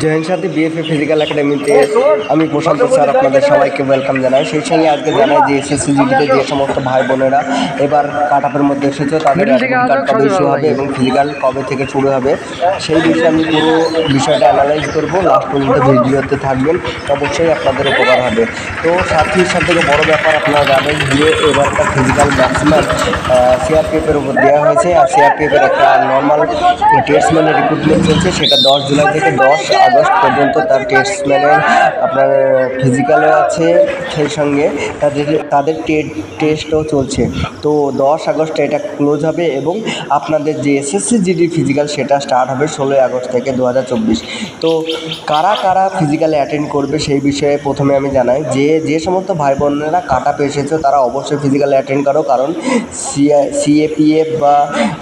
Joint সাথী BFA physical একাডেমিতে আমি প্রশান্ত sir আপনাদের সবাইকে ওয়েলকাম জানাই। সেই সঙ্গে আজকে জানাই যে এসএসসি জিডিতে যে সমস্ত ভাই বোনেরা এবার কাট আপের মধ্যে এসেছে তাদের অ্যাডমিট কার্ড কবে ইস্যু হবে এবং ফিজিক্যাল কবে থেকে শুরু হবে সেই বিষয়ে আমি পুরো বিষয়টা অ্যানালাইজ করবো। লাস্ট পর্যন্ত ভিডিওতে থাকবেন, অবশ্যই আপনাদের উপকার হবে। তো সাথী সবথেকে বড় ব্যাপার আপনারা জানেন যে এবারকার ফিজিক্যাল ম্যাক্সিমাম সিআরপিএফের উপর দেওয়া হয়েছে, আর সিআরপিএফের একটা নর্মাল টেস্টম্যানের রিক্রুটমেন্ট চলছে, সেটা 10 জুলাই থেকে 10 আগস্ট পর্যন্ত তার টেস্টম্যানের আপনার ফিজিক্যালও আছে, সেই সঙ্গে তাদের টেস্টও চলছে। তো 10 আগস্টে এটা ক্লোজ হবে এবং আপনাদের যে এসএসসি জিডি ফিজিক্যাল সেটা স্টার্ট হবে 16 আগস্ট থেকে 2024। তো কারা কারা ফিজিক্যালে অ্যাটেন্ড করবে সেই বিষয়ে প্রথমে আমি জানাই যে সমস্ত ভাই বোনেরা কাট আপ এসেছে তারা অবশ্যই ফিজিক্যালে অ্যাটেন্ড করো, কারণ সিএপিএফ বা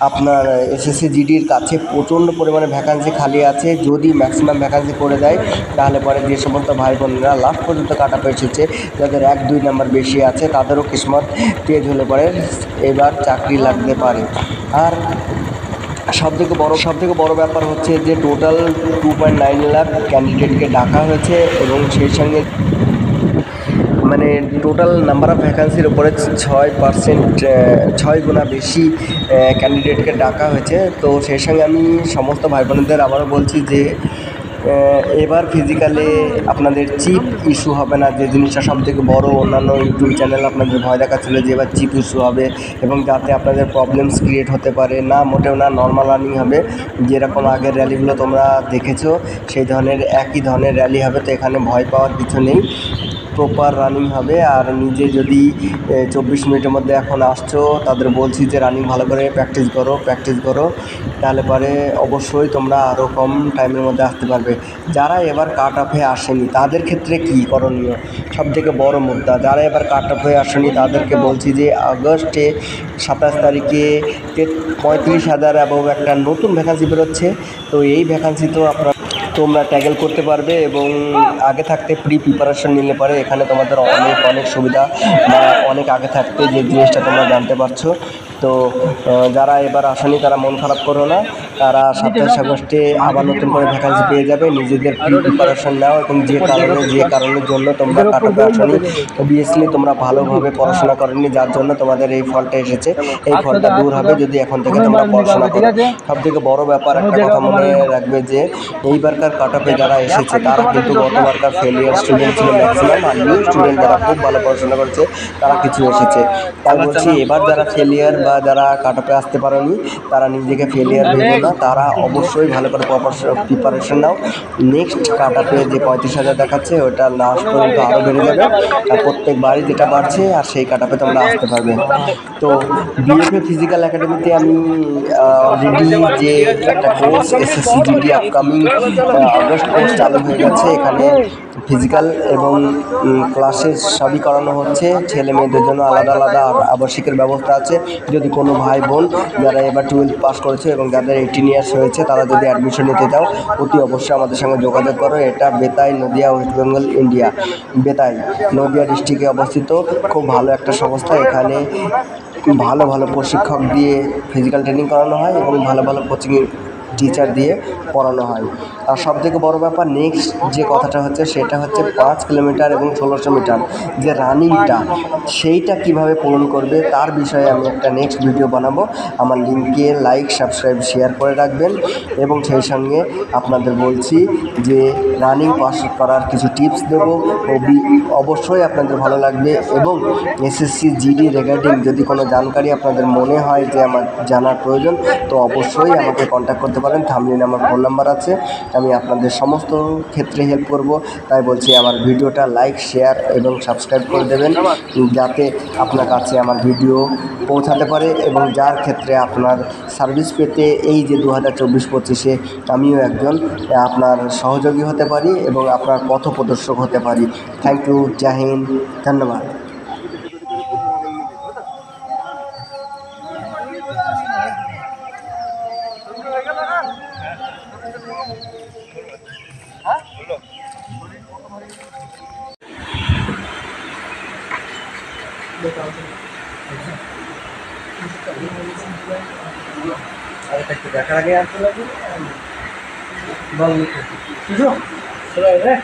আপনার এসএসসি জিডির কাছে প্রচণ্ড পরিমাণে ভ্যাকান্সি খালি আছে। যদি ম্যাক্সিমাম ভ্যাকান্সি করে দেয় তাহলে পরে যে সমস্ত ভাই বোনেরা লাস্ট পর্যন্ত কাট আপ এসেছে, যাদের 1-2 নাম্বার বেশি আছে তাদেরও কিসমত তেজ হলে পরে এবার চাকরি লাগতে পারে। আর সবথেকে বড় ব্যাপার হচ্ছে যে টোটাল 2.9 লাখ ক্যান্ডিডেটকে ডাকা হয়েছে এবং সেই সঙ্গে মানে টোটাল নাম্বার অফ ভ্যাকান্সির উপরে 6 গুণা বেশি ক্যান্ডিডেটকে ডাকা হয়েছে। তো সেই সঙ্গে আমি সমস্ত ভাই বোনেদের আবারও বলছি যে এবার ফিজিক্যালে আপনাদের চিপ ইস্যু হবে না, যে জিনিসটা সবথেকে বড়। অন্যান্য ইউটিউব চ্যানেল আপনাদের ভয় দেখাচ্ছিল যে এবার চিপ ইস্যু হবে এবং যাতে আপনাদের প্রবলেমস ক্রিয়েট হতে পারে। না, মোটেও না, নর্মাল রানিং হবে। যেরকম আগের র্যালিগুলো তোমরা দেখেছো সেই ধরনের একই ধরনের র্যালি হবে। তো এখানে ভয় পাওয়ার কিছু নেই, প্রপার রানিং হবে। আর নিজে যদি 24 মিনিটের মধ্যে এখন আসছো তাদের বলছি যে রানিং ভালো করে প্র্যাকটিস করো, তাহলে পরে অবশ্যই তোমরা আরও কম টাইমের মধ্যে আসতে পারবে। যারা এবার কাট অফে আসেনি তাদের ক্ষেত্রে কী করণীয়, সবথেকে বড় মুদ্রা। যারা এবার কাট অফে আসেনি তাদেরকে বলছি যে আগস্টে 27 তারিখে 35,000 এবং একটা নতুন ভ্যাকান্সি বেরোচ্ছে। তো এই ভ্যাকান্সি তো তোমরা ট্যাগেল করতে পারবে এবং আগে থাকতে প্রিপারেশন নিলে পরে এখানে তোমাদের অনেক সুবিধা, বা অনেক আগে থাকতে যে জিনিসটা তোমরা জানতে পারছো। তো যারা এবার আসেনি তারা মন খারাপ করো না, তারা 27 আগস্টে আবার নতুন করে ভ্যাকান্সি পেয়ে যাবে। নিজেদের প্রিপারেশন নাও এবং যে কারণের জন্য তোমরা কাট অফে আসনি, অবভিয়াসলি তোমরা ভালোভাবে পড়াশোনা করেনি, যার জন্য তোমাদের এই ফলটা এসেছে। এই ফলটা দূর হবে যদি এখন থেকে তোমরা পড়াশোনা করো। সবথেকে বড় ব্যাপার একটা কথা মনে রাখবে যে এইবারকার কাট অফে যারা এসেছে তারা কিন্তু গতবারকার ফেলিয়ার স্টুডেন্ট ছিল ম্যাক্সিমাম, আর নিউ স্টুডেন্ট যারা খুব ভালো পড়াশোনা করছে তারা কিছু এসেছে। তাই বলছি এবার যারা ফেলিয়ার বা যারা কাট অফে আসতে পারেনি তারা নিজেকে ফেলিয়ার ভেবো না, তারা অবশ্যই ভালো করে প্রিপারেশন নাও। নেক্সট কাট অফে যে 35,000 দেখাচ্ছে ওটা লাস্ট পর্যন্ত আরও বেড়ে যাবে, আর প্রত্যেকবারই যেটা বাড়ছে আর সেই কাট অফে তোমরা আসতে পারবে। তো বিএফএ ফিজিক্যাল একাডেমিতে আমি অলরেডি যে একটা course SSC GD upcoming August course চালু হয়ে গেছে। এখানে ফিজিক্যাল এবং ক্লাসেস সবই করানো হচ্ছে। ছেলে মেয়েদের জন্য আলাদা আবাসিকের ব্যবস্থা আছে। যদি কোনো ভাই বোন যারা এবার 12 পাস করেছে এবং যাদের 18 ইয়ার্স হয়েছে তারা যদি অ্যাডমিশন নিতে চাও অতি অবশ্যই আমাদের সঙ্গে যোগাযোগ করো। এটা বেতাই, নদিয়া, ওয়েস্ট বেঙ্গল, ইন্ডিয়া। বেতাই নদিয়া ডিস্ট্রিক্টে অবস্থিত, খুব ভালো একটা সংস্থা। এখানে ভালো প্রশিক্ষক দিয়ে ফিজিক্যাল ট্রেনিং করানো হয় এবং ভালো কোচিং টিচার দিয়ে পড়ানো হয়। আর সবথেকে বড় ব্যাপার নেক্সট যে কথাটা হচ্ছে সেটা হচ্ছে 5 কিলোমিটার এবং 1600 মিটার যে রানিংটা, সেইটা কিভাবে পূরণ করবে তার বিষয়ে আমি একটা নেক্সট ভিডিও বানাবো। আমার লিঙ্কে লাইক, সাবস্ক্রাইব, শেয়ার করে রাখবেন। এবং সেই সঙ্গে আপনাদের বলছি যে রানিং পাস করার কিছু টিপস দেবো, অবশ্যই আপনাদের ভালো লাগবে। এবং এসএসসি জিডি রিগার্ডিং যদি কোনো জানকারি আপনাদের মনে হয় যে আমার জানার প্রয়োজন তো অবশ্যই আমাকে কন্ট্যাক্ট করতে পারেন। থাম্বনেইলে আমার ফোন নাম্বার আছে, আমি আপনাদের সমস্ত ক্ষেত্রে হেল্প করব। তাই বলছি আমার ভিডিওটা লাইক, শেয়ার এবং সাবস্ক্রাইব করে দেবেন, যাতে আপনার কাছে আমার ভিডিও পৌঁছাতে পারে এবং যার ক্ষেত্রে আপনার সার্ভিস পেতে এই যে 2024-25-এ আমিও একজন আপনার সহযোগী হতে পারি এবং আপনার পথপ্রদর্শক হতে পারি। থ্যাংক ইউ, জয় হিন্দ, ধন্যবাদ। দেখার আগে আসতে লাগবে। বল বুঝো চলে রে